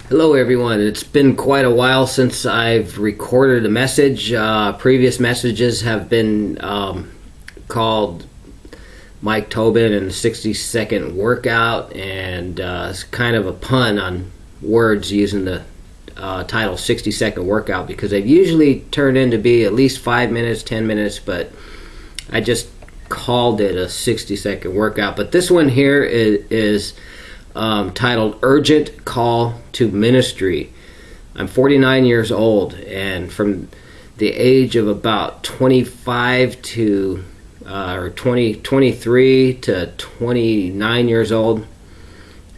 Hello, everyone. It's been quite a while since I've recorded a message. Previous messages have been called Mike Tobin and the 60-second workout, and it's kind of a pun on words using the title 60-second workout because they've usually turned into be at least 5 minutes, 10 minutes, but I just called it a 60-second workout. But this one here is titled Urgent Call to Ministry. I'm 49 years old, and from the age of about 25 to or 23 to 29 years old,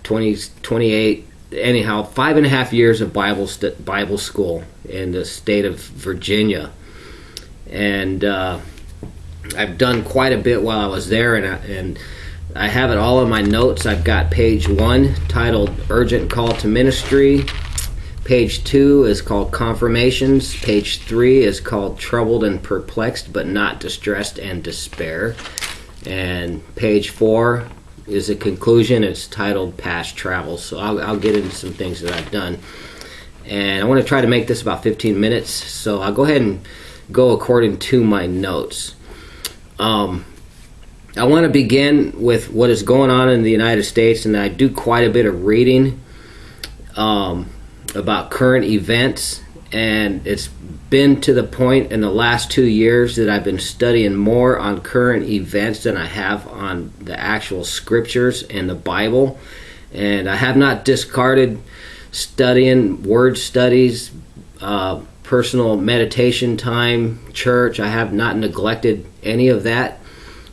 28, anyhow, 5.5 years of Bible school in the state of Virginia. And I've done quite a bit while I was there, and I have it all in my notes. I've got page 1 titled Urgent Call to Ministry. Page 2 is called Confirmations. Page 3 is called Troubled and Perplexed but Not Distressed and Despair. And page 4 is a conclusion. It's titled Past Travels. So I'll get into some things that I've done. And I want to try to make this about 15 minutes. So I'll go ahead and go according to my notes. I want to begin with what is going on in the United States, and I do quite a bit of reading about current events, and it's been to the point in the last 2 years that I've been studying more on current events than I have on the actual scriptures and the Bible. And I have not discarded studying word studies, personal meditation time, church. I have not neglected any of that,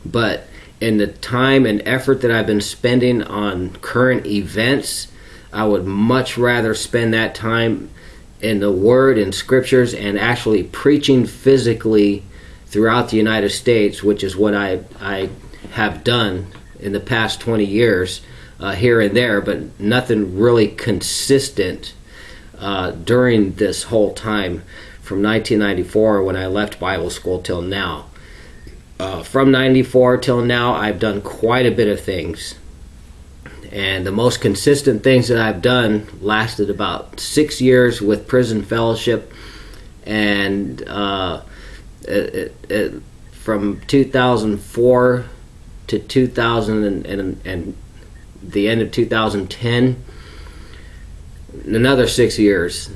but in the time and effort that I've been spending on current events, I would much rather spend that time in the Word and Scriptures and actually preaching physically throughout the United States, which is what I have done in the past 20 years, here and there, but nothing really consistent during this whole time from 1994 when I left Bible school till now. From 94 till now, I've done quite a bit of things. And the most consistent things that I've done lasted about 6 years with Prison Fellowship. And from 2004 to 2000 and the end of 2010, another 6 years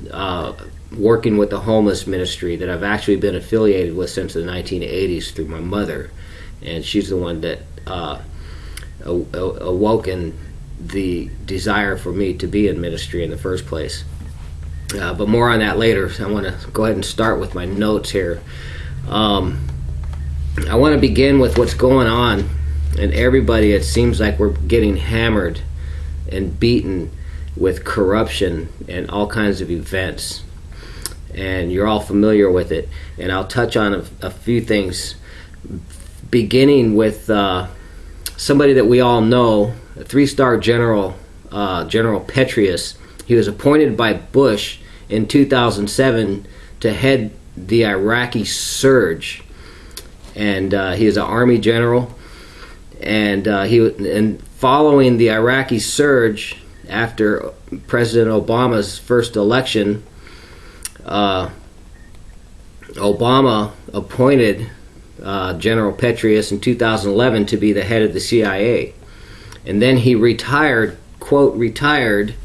working with the homeless ministry that I've actually been affiliated with since the 1980s through my mother, and she's the one that awoken the desire for me to be in ministry in the first place. But more on that later. So I want to go ahead and start with my notes here. I want to begin with what's going on, and everybody, it seems like we're getting hammered and beaten with corruption and all kinds of events. And you're all familiar with it, and I'll touch on a few things, beginning with somebody that we all know, a 3-star general, General Petraeus. He was appointed by Bush in 2007 to head the Iraqi surge, and he is an Army general, and following the Iraqi surge after President Obama's first election, Obama appointed General Petraeus in 2011 to be the head of the CIA. And then he retired, quote, retired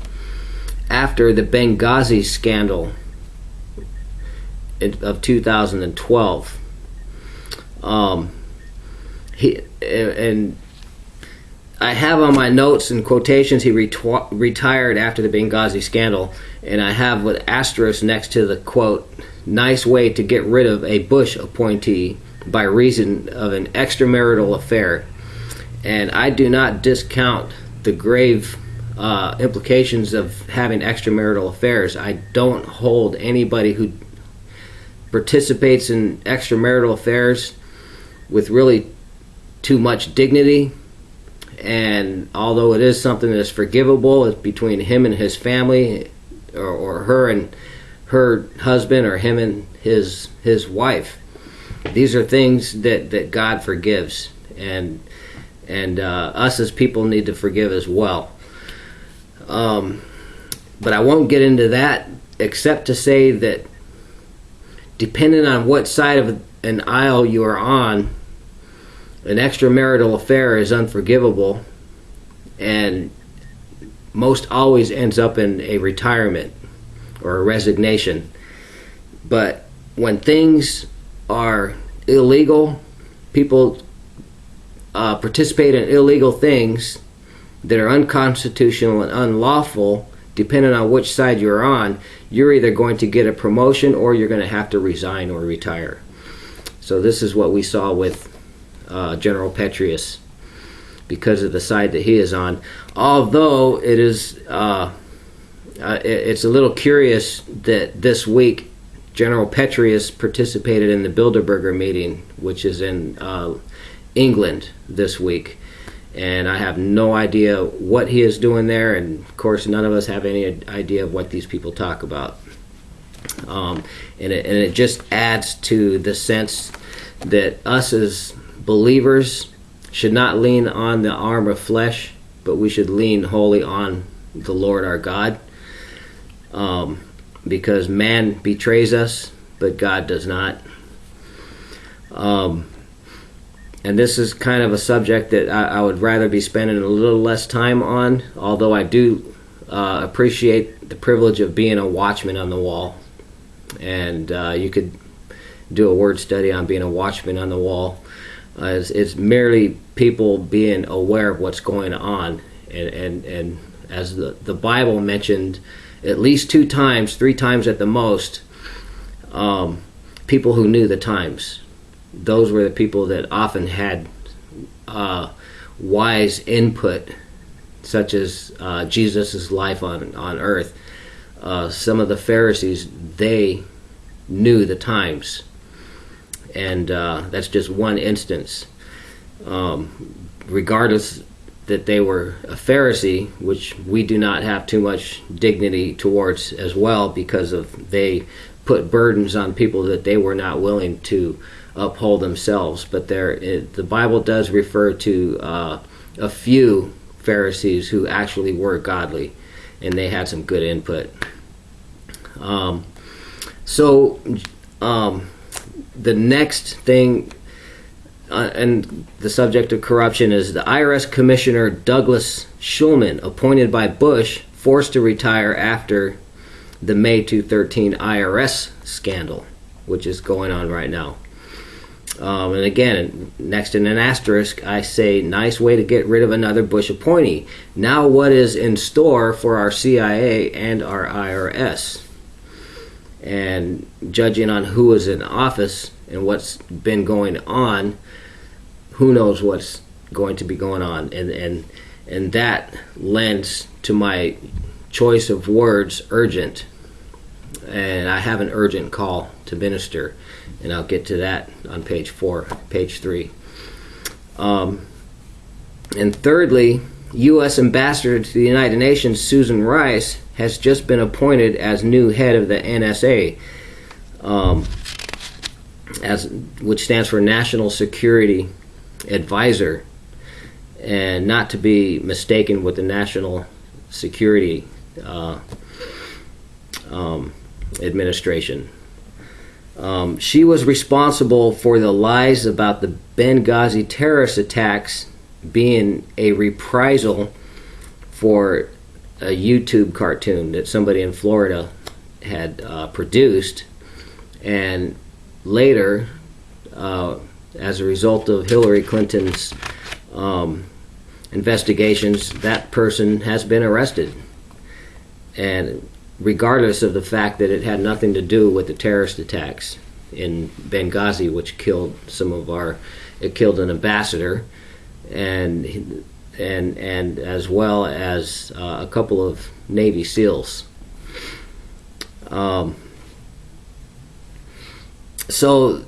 after the Benghazi scandal of 2012. And I have on my notes and quotations he retired after the Benghazi scandal, and I have with asterisk next to the quote, nice way to get rid of a Bush appointee by reason of an extramarital affair. And I do not discount the grave implications of having extramarital affairs. I don't hold anybody who participates in extramarital affairs with really too much dignity. And although it is something that is forgivable, it's between him and his family, or her and her husband, or him and his wife. These are things that God forgives, and us as people need to forgive as well. But I won't get into that, except to say that depending on what side of an aisle you are on, an extramarital affair is unforgivable and most always ends up in a retirement or a resignation. But when things are illegal, people participate in illegal things that are unconstitutional and unlawful, depending on which side you're on, you're either going to get a promotion or you're going to have to resign or retire. So this is what we saw with General Petraeus, because of the side that he is on. Although it is, it's a little curious that this week General Petraeus participated in the Bilderberger meeting, which is in England this week. And I have no idea what he is doing there, and of course none of us have any idea of what these people talk about. And it just adds to the sense that us as believers should not lean on the arm of flesh, but we should lean wholly on the Lord our God. Because man betrays us, but God does not. And this is kind of a subject that I would rather be spending a little less time on, although I do appreciate the privilege of being a watchman on the wall. And you could do a word study on being a watchman on the wall. It's merely people being aware of what's going on. And as the Bible mentioned at least 2 times, 3 times at the most, people who knew the times. Those were the people that often had wise input, such as Jesus' life on earth. Some of the Pharisees, they knew the times. And that's just one instance. Regardless that they were a Pharisee, which we do not have too much dignity towards as well, because of they put burdens on people that they were not willing to uphold themselves. But the Bible does refer to a few Pharisees who actually were godly, and they had some good input. The next thing, and the subject of corruption, is the IRS Commissioner Douglas Shulman, appointed by Bush, forced to retire after the May 2013 IRS scandal, which is going on right now. And again, next in an asterisk, I say, nice way to get rid of another Bush appointee. Now what is in store for our CIA and our IRS? And judging on who is in office and what's been going on, who knows what's going to be going on. And that lends to my choice of words, urgent. And I have an urgent call to minister, and I'll get to that on page 3. And thirdly, U.S. Ambassador to the United Nations Susan Rice has just been appointed as new head of the NSA, which stands for National Security Advisor, and not to be mistaken with the National Security Administration. She was responsible for the lies about the Benghazi terrorist attacks being a reprisal for a YouTube cartoon that somebody in Florida had produced, and later, as a result of Hillary Clinton's investigations, that person has been arrested. And regardless of the fact that it had nothing to do with the terrorist attacks in Benghazi, which killed it killed an ambassador, and as well as a couple of Navy SEALs. So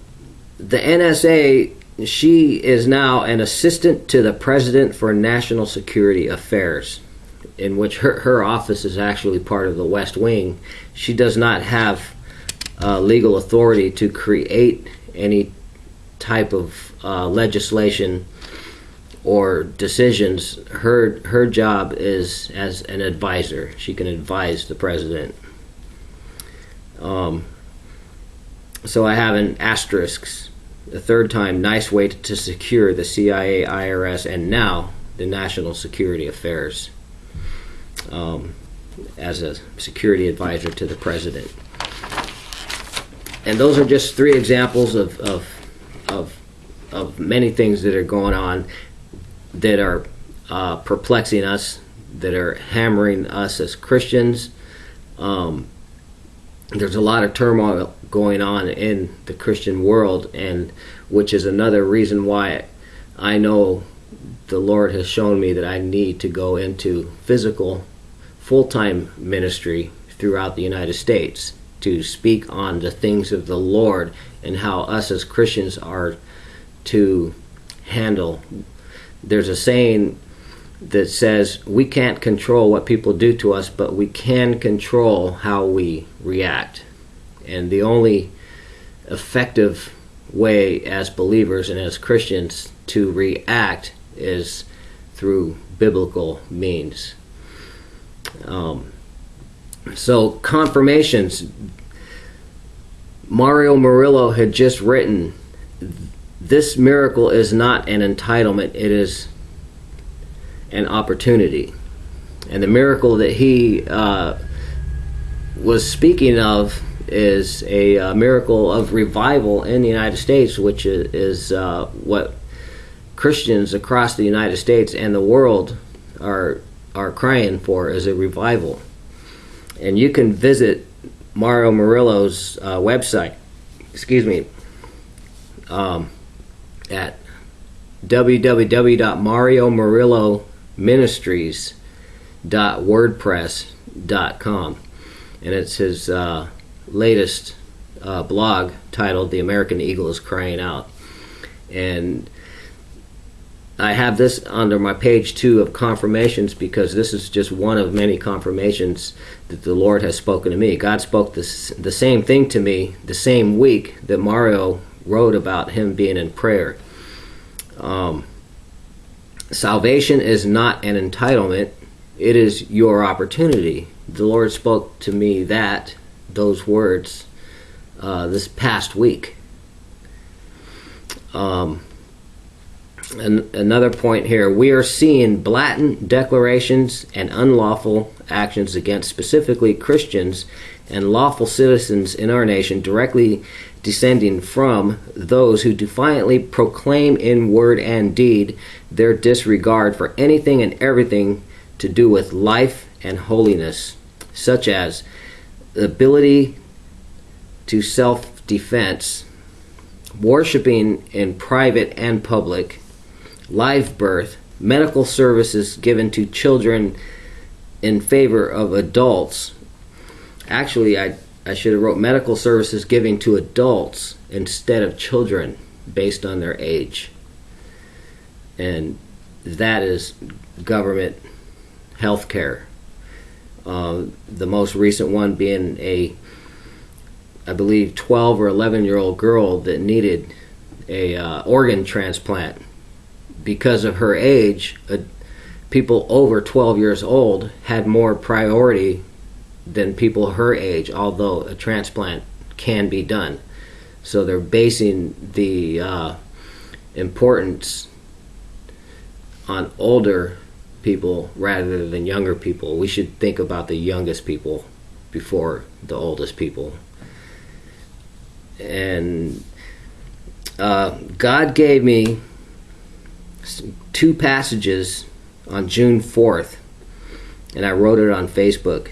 the NSA, she is now an assistant to the President for National Security Affairs, in which her office is actually part of the West Wing. She does not have legal authority to create any type of legislation or decisions, her job is as an advisor. She can advise the president. So I have an asterisk, the third time, nice way to secure the CIA, IRS, and now the National Security Affairs as a security advisor to the president. And those are just three examples of many things that are going on that are perplexing us, that are hammering us as Christians. There's a lot of turmoil going on in the Christian world, and which is another reason why I know the Lord has shown me that I need to go into physical full-time ministry throughout the United States to speak on the things of the Lord and how us as Christians are to handle. There's a saying that says we can't control what people do to us, but we can control how we react. And the only effective way as believers and as Christians to react is through biblical means. So confirmations. Mario Murillo had just written, this miracle is not an entitlement, it is an opportunity. And the miracle that he was speaking of is a miracle of revival in the United States, which is what Christians across the United States and the world are crying for, is a revival. And you can visit Mario Murillo's website, at www.mariomurilloministries.wordpress.com, and it's his latest blog titled "The American Eagle is Crying Out." And I have this under my page 2 of confirmations because this is just one of many confirmations that the Lord has spoken to me. God spoke the same thing to me the same week that Mario wrote about him being in prayer. Salvation is not an entitlement, it is your opportunity. The Lord spoke to me those words this past week. Another point here, we are seeing blatant declarations and unlawful actions against specifically Christians and lawful citizens in our nation directly descending from those who defiantly proclaim in word and deed their disregard for anything and everything to do with life and holiness, such as the ability to self-defense, worshiping in private and public, live birth, medical services given to children in favor of adults. Actually, I should have wrote medical services given to adults instead of children based on their age. And that is government health care. The most recent one being I believe 12 or 11-year-old girl that needed a organ transplant. Because of her age, people over 12 years old had more priority than people her age, although a transplant can be done. So they're basing the importance on older people rather than younger people. We should think about the youngest people before the oldest people. And God gave me 2 passages on June 4th, and I wrote it on Facebook.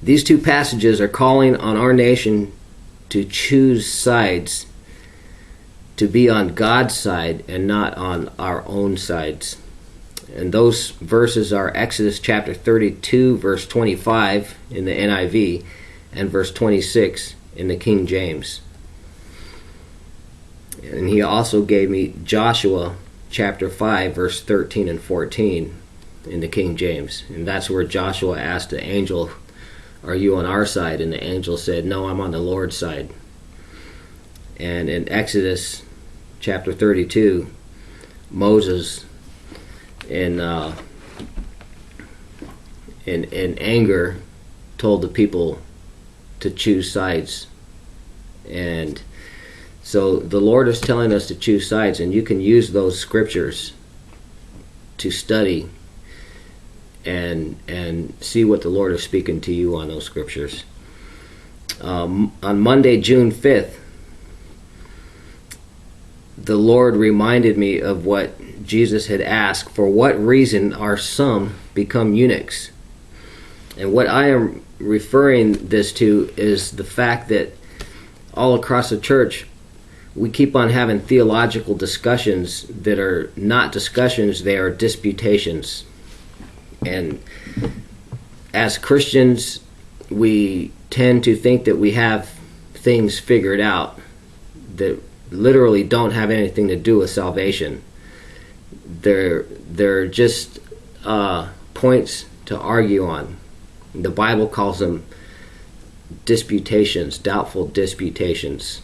These 2 passages are calling on our nation to choose sides, to be on God's side and not on our own sides. And those verses are Exodus chapter 32, verse 25 in the NIV, and verse 26 in the King James. And he also gave me Joshua chapter 5, verse 13 and 14 in the King James. And that's where Joshua asked the angel, are you on our side? And the angel said, no, I'm on the Lord's side. And in Exodus chapter 32, Moses in anger told the people to choose sides. And so the Lord is telling us to choose sides, and you can use those scriptures to study and see what the Lord is speaking to you on those scriptures. On Monday, June 5th, the Lord reminded me of what Jesus had asked, for what reason are some become eunuchs? And what I am referring this to is the fact that all across the church, we keep on having theological discussions that are not discussions, they are disputations. And as Christians, we tend to think that we have things figured out that literally don't have anything to do with salvation. They're just points to argue on. The Bible calls them disputations, doubtful disputations.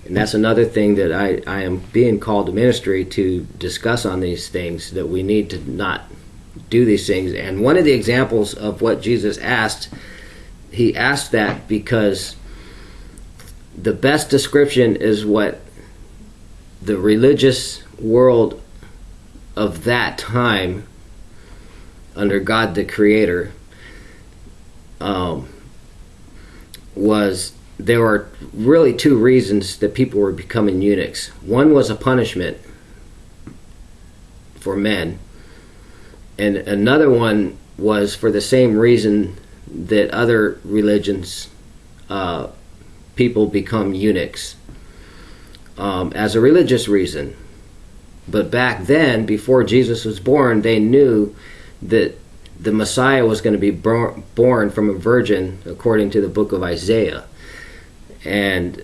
And that's another thing that I am being called to ministry to discuss on these things, that we need to not do these things. And one of the examples of what Jesus asked, he asked that because the best description is what the religious world of that time, under God the Creator, was, there were really two reasons that people were becoming eunuchs. One was a punishment for men, and another one was for the same reason that other religions people become eunuchs, as a religious reason. But back then, before Jesus was born, they knew that the Messiah was going to be born from a virgin, according to the book of Isaiah. And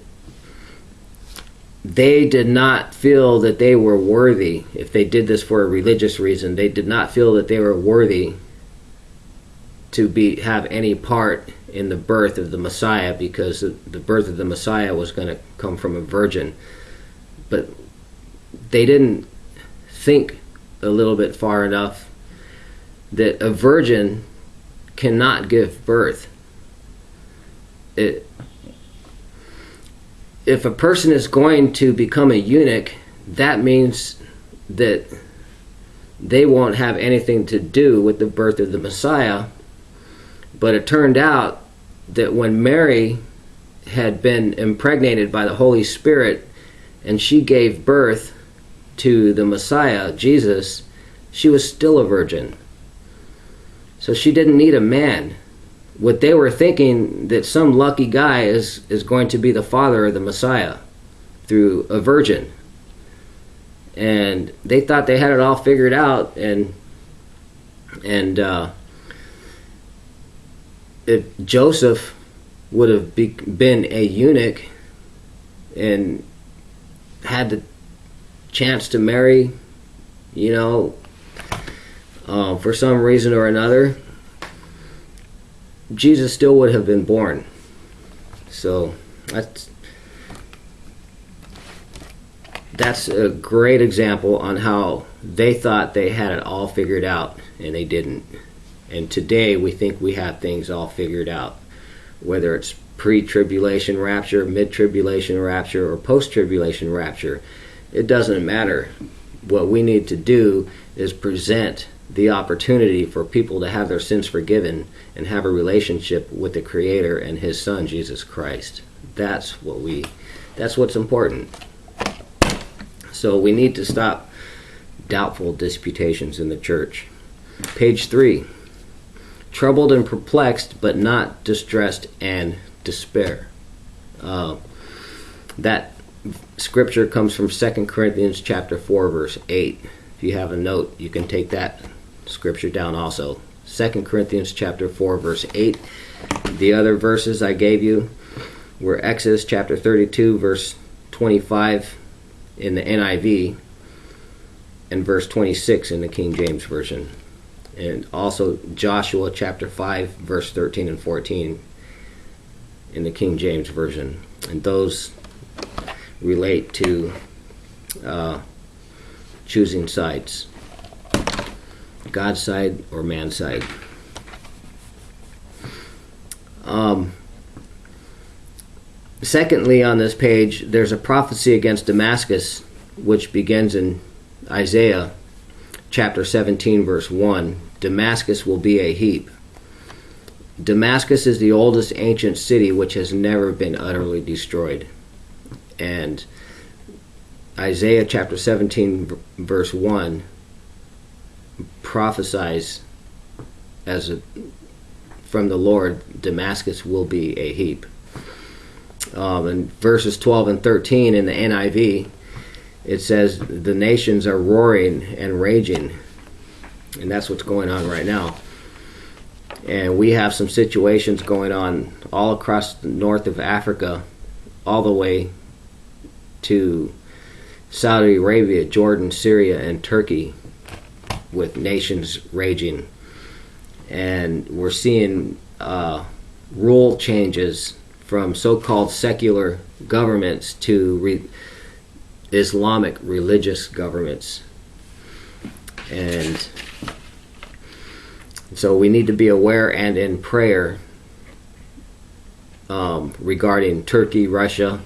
they did not feel that they were worthy. If they did this for a religious reason, they did not feel that they were worthy to have any part in the birth of the Messiah, because the birth of the Messiah was going to come from a virgin. But they didn't think a little bit far enough that a virgin cannot give birth. If a person is going to become a eunuch, that means that they won't have anything to do with the birth of the Messiah. But it turned out that when Mary had been impregnated by the Holy Spirit and she gave birth to the Messiah, Jesus, she was still a virgin. So she didn't need a man. What they were thinking, that some lucky guy is going to be the father of the Messiah through a virgin. And they thought they had it all figured out, and if Joseph would have been a eunuch and had the chance to marry, for some reason or another, Jesus still would have been born. So that's a great example on how they thought they had it all figured out, and they didn't. And today we think we have things all figured out, whether it's pre-tribulation rapture, mid-tribulation rapture, or post-tribulation rapture. It doesn't matter. What we need to do is present the opportunity for people to have their sins forgiven and have a relationship with the Creator and His Son, Jesus Christ. That's what's important. So we need to stop doubtful disputations in the church. Page 3. Troubled and perplexed, but not distressed and despair. That scripture comes from 2 Corinthians chapter 4, verse 8. If you have a note, you can take that scripture down also. 2 Corinthians chapter 4, verse 8. The other verses I gave you were Exodus chapter 32, verse 25 in the NIV, and verse 26 in the King James Version. And also Joshua chapter 5, verse 13 and 14 in the King James Version. And those relate to choosing sides. God's side or man's side. Secondly, on this page, there's a prophecy against Damascus, which begins in Isaiah chapter 17, verse 1. Damascus will be a heap. Damascus is the oldest ancient city which has never been utterly destroyed. And Isaiah chapter 17, verse 1 prophesies from the Lord, Damascus will be a heap. In verses 12 and 13 in the NIV, it says the nations are roaring and raging, and that's what's going on right now. And we have some situations going on all across the north of Africa, all the way to Saudi Arabia, Jordan, Syria, and Turkey, with nations raging. And we're seeing rule changes from so-called secular governments to Islamic religious governments. And so we need to be aware and in prayer regarding Turkey, Russia,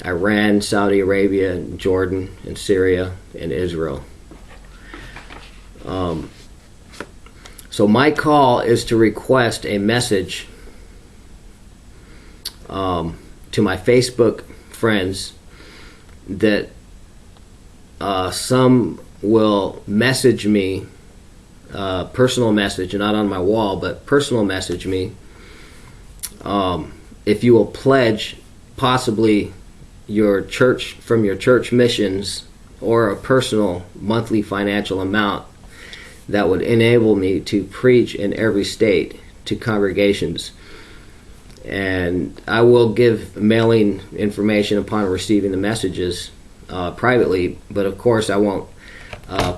Iran, Saudi Arabia, Jordan, and Syria, and Israel. So my call is to request a message to my Facebook friends that some will message me, personal message, not on my wall, but personal message me, if you will pledge possibly your church, from your church missions, or a personal monthly financial amount that would enable me to preach in every state to congregations. And I will give mailing information upon receiving the messages privately, but of course I won't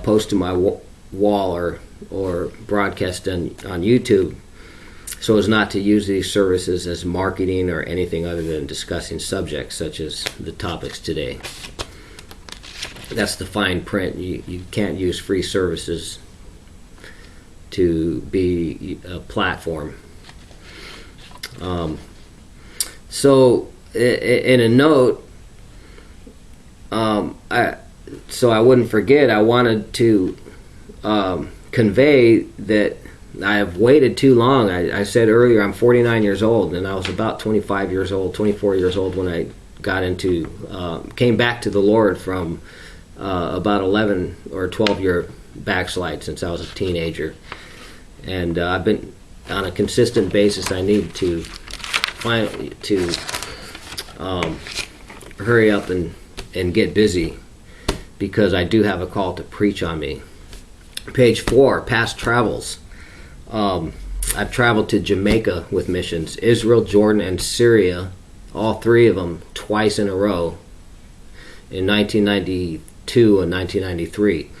post to my wall or broadcast on YouTube, so as not to use these services as marketing or anything other than discussing subjects such as the topics today. That's the fine print. You can't use free services to be a platform. So in a note, so I wouldn't forget, I wanted to convey that I have waited too long. I said earlier I'm 49 years old, and I was about 25 years old, 24 years old when I came back to the Lord from about 11 or 12 year backslide since I was a teenager. And I've been on a consistent basis. I need to hurry up and get busy, because I do have a call to preach on me. Page 4, past travels. I've traveled to Jamaica with missions, Israel, Jordan, and Syria, all three of them twice in a row, in 1992 and 1993.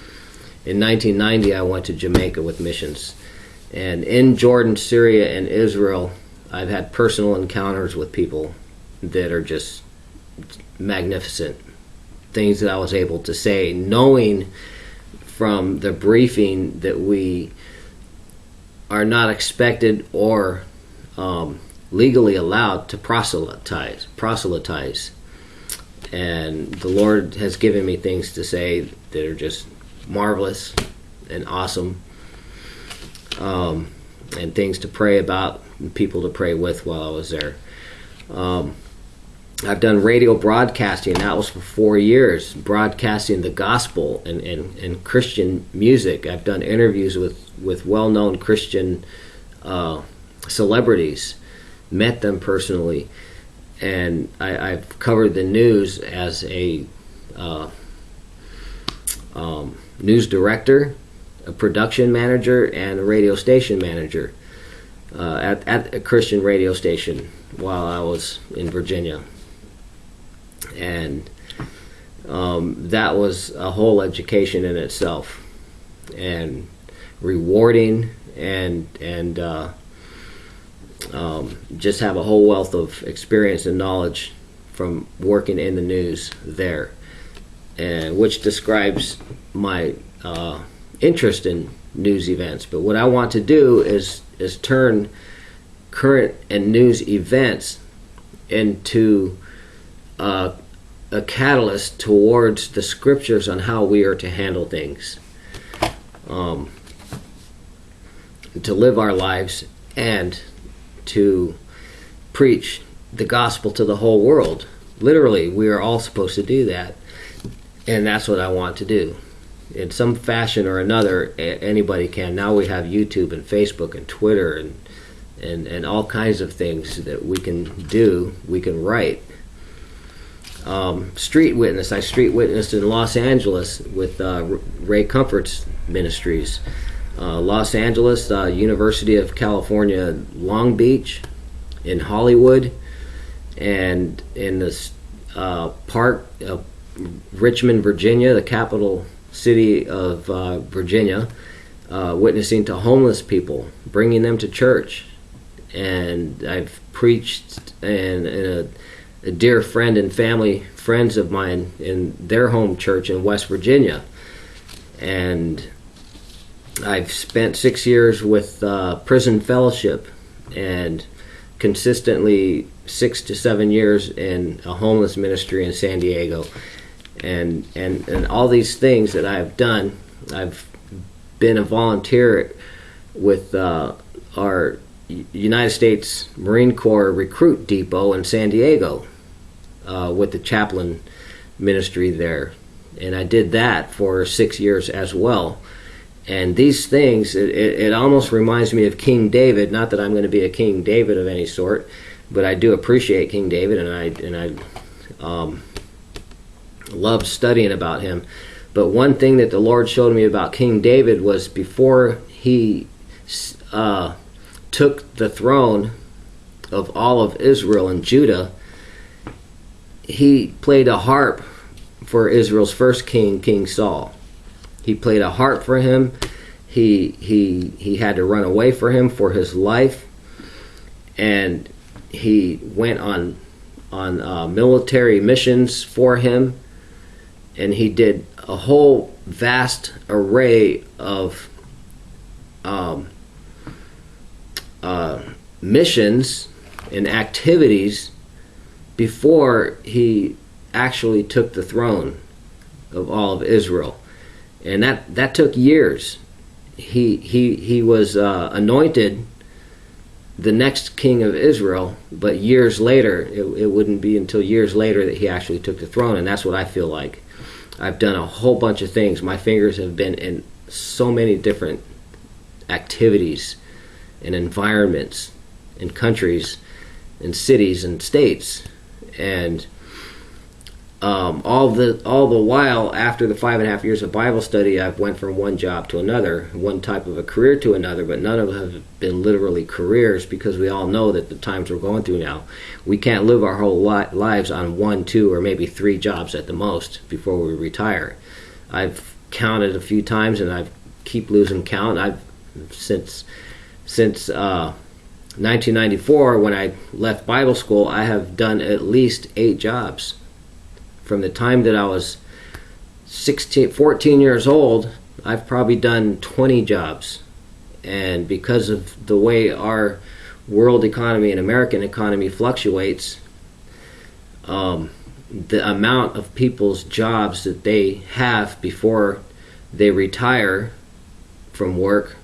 In 1990, I went to Jamaica with missions. And in Jordan, Syria, and Israel, I've had personal encounters with people that are just magnificent. Things that I was able to say, knowing from the briefing that we are not expected or legally allowed to proselytize. And the Lord has given me things to say that are just marvelous and awesome, and things to pray about and people to pray with while I was there. I've done radio broadcasting. That was for 4 years, broadcasting the gospel and Christian music. I've done interviews with well-known Christian celebrities, met them personally, and I've covered the news as a news director, a production manager, and a radio station manager at a Christian radio station while I was in Virginia. And that was a whole education in itself, and rewarding, and just have a whole wealth of experience and knowledge from working in the news there. and which describes my interest in news events. But what I want to do is turn current and news events into a catalyst towards the scriptures on how we are to handle things, to live our lives, and to preach the gospel to the whole world. Literally, we are all supposed to do that, and that's what I want to do. In some fashion or another, anybody can. Now we have YouTube and Facebook and Twitter and all kinds of things that we can do. We can write. Street witness. I street witnessed in Los Angeles with Ray Comfort's ministries. Los Angeles, University of California, Long Beach, in Hollywood, and in this part of Richmond, Virginia, the capital city of Virginia, witnessing to homeless people, bringing them to church. And I've preached in a dear friend and friends of mine in their home church in West Virginia. And I've spent 6 years with Prison Fellowship, and consistently 6 to 7 years in a homeless ministry in San Diego. And all these things that I've done, I've been a volunteer with our United States Marine Corps Recruit Depot in San Diego, with the chaplain ministry there. And I did that for 6 years as well. And these things, it almost reminds me of King David. Not that I'm going to be a King David of any sort, but I do appreciate King David, and I love studying about him. But one thing that the Lord showed me about King David was before he took the throne of all of Israel and Judah, he played a harp for Israel's first king, King Saul. He played a harp for him. He had to run away for him for his life, and he went on military missions for him, and he did a whole vast array of missions and activities before he actually took the throne of all of Israel. And that took years. He was anointed the next king of Israel, but years later, it wouldn't be until years later that he actually took the throne. And that's what I feel like. I've done a whole bunch of things. My fingers have been in so many different activities and environments and countries and cities and states. And all the while, after the 5.5 years of Bible study, I've went from one job to another, one type of a career to another, but none of them have been literally careers, because we all know that the times we're going through now, we can't live our whole lives on 1, 2, or maybe 3 jobs at the most before we retire. I've counted a few times, and I keep losing count. I've since 1994, when I left Bible school, I have done at least 8 jobs. From the time that I was 14 years old, I've probably done 20 jobs. And because of the way our world economy and American economy fluctuates, the amount of people's jobs that they have before they retire from work,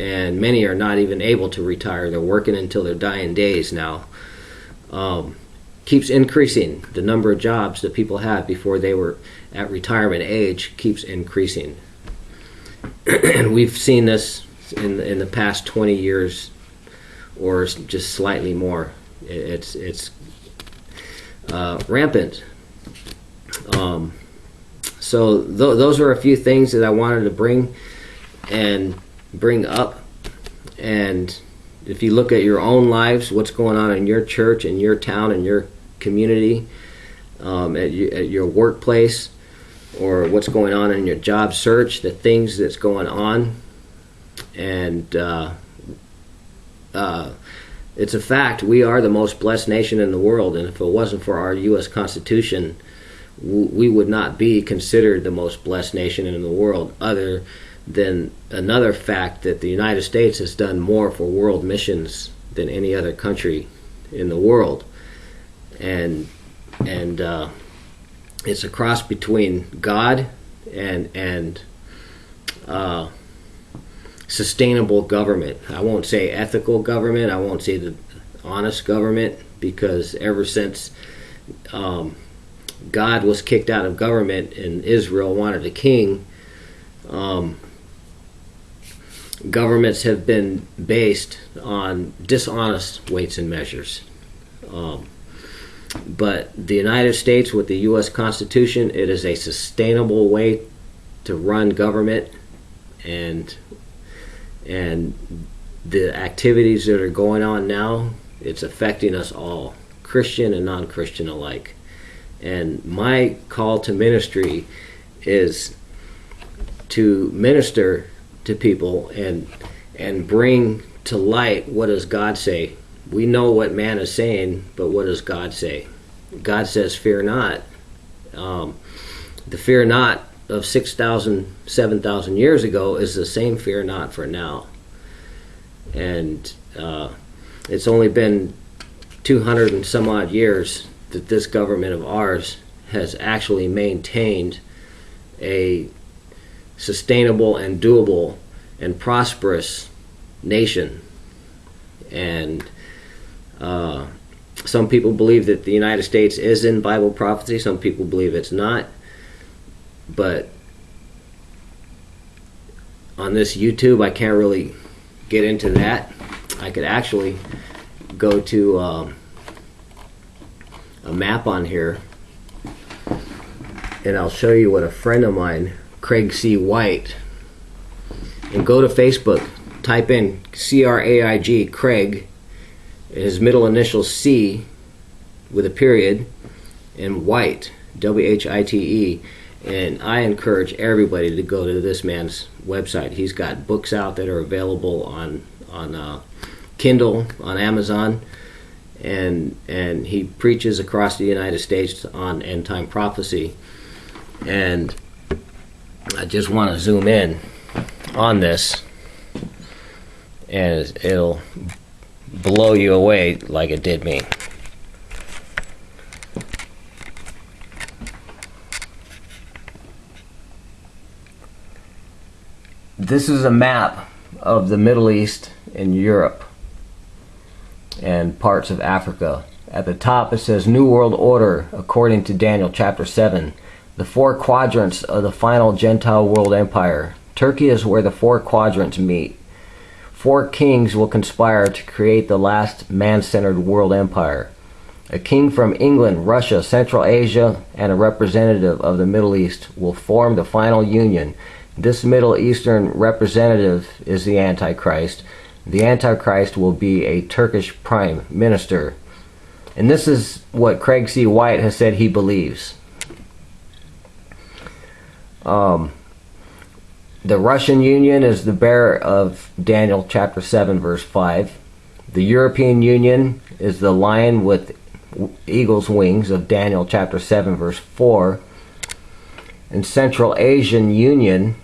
and many are not even able to retire. They're working until their dying days now. Keeps increasing. The number of jobs that people have before they were at retirement age keeps increasing. And we've seen this in the past 20 years, or just slightly more. It's rampant. So those are a few things that I wanted to bring up. And if you look at your own lives, what's going on in your church, in your town, in your community, at your workplace, or what's going on in your job search, the things that's going on. And it's a fact, we are the most blessed nation in the world, and if it wasn't for our U.S. Constitution, we would not be considered the most blessed nation in the world, other than another fact that the United States has done more for world missions than any other country in the world. And it's a cross between God and sustainable government. I won't say ethical government. I won't say the honest government, because ever since God was kicked out of government and Israel wanted a king, governments have been based on dishonest weights and measures. But the United States, with the U.S. Constitution, it is a sustainable way to run government, and the activities that are going on now, it's affecting us all, Christian and non-Christian alike. And my call to ministry is to minister to people and bring to light, what does God say? We know what man is saying, but what does God say? God says, fear not. The fear not of 6,000, 7,000 years ago is the same fear not for now. And it's only been 200 and some odd years that this government of ours has actually maintained a sustainable and doable and prosperous nation. And some people believe that the United States is in Bible prophecy. Some people believe it's not. But on this YouTube, I can't really get into that. I could actually go to a map on here, and I'll show you what a friend of mine, Craig C. White, and go to Facebook, type in C-R-A-I-G, Craig, his middle initial C with a period, and White, W-H-I-T-E. And I encourage everybody to go to this man's website. He's got books out that are available on Kindle, on Amazon, and he preaches across the United States on end time prophecy. And I just want to zoom in on this, and it'll blow you away like it did me. This is a map of the Middle East and Europe and parts of Africa. At the top it says New World Order according to Daniel chapter 7. The four quadrants of the final Gentile world empire. Turkey is where the four quadrants meet. Four kings will conspire to create the last man-centered world empire. A king from England, Russia, Central Asia, and a representative of the Middle East will form the final union. This Middle Eastern representative is the Antichrist. The Antichrist will be a Turkish prime minister. And this is what Craig C. White has said he believes. The Russian Union is the bearer of Daniel chapter 7 verse 5. The European Union is the lion with eagle's wings of Daniel chapter 7 verse 4. And Central Asian Union,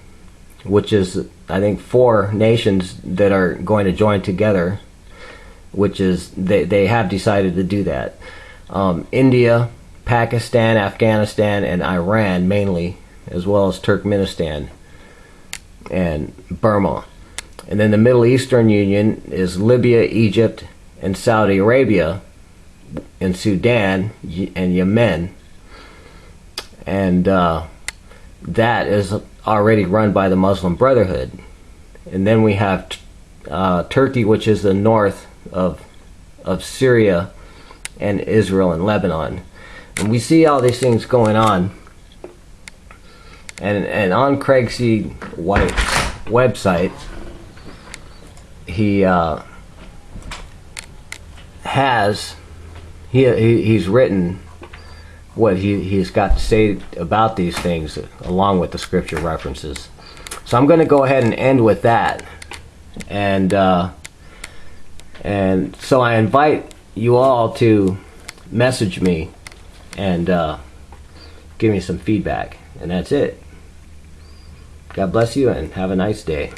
which is I think 4 nations that are going to join together, which is they have decided to do that. India, Pakistan, Afghanistan, and Iran mainly, as well as Turkmenistan and Burma. And then the Middle Eastern Union is Libya, Egypt, and Saudi Arabia, and Sudan and Yemen. And that is already run by the Muslim Brotherhood. And then we have Turkey, which is the north of Syria and Israel and Lebanon. And we see all these things going on. And on Craig C. White's website, he's written what he's got to say about these things along with the scripture references. So I'm going to go ahead and end with that. And so I invite you all to message me and give me some feedback. And that's it. God bless you and have a nice day.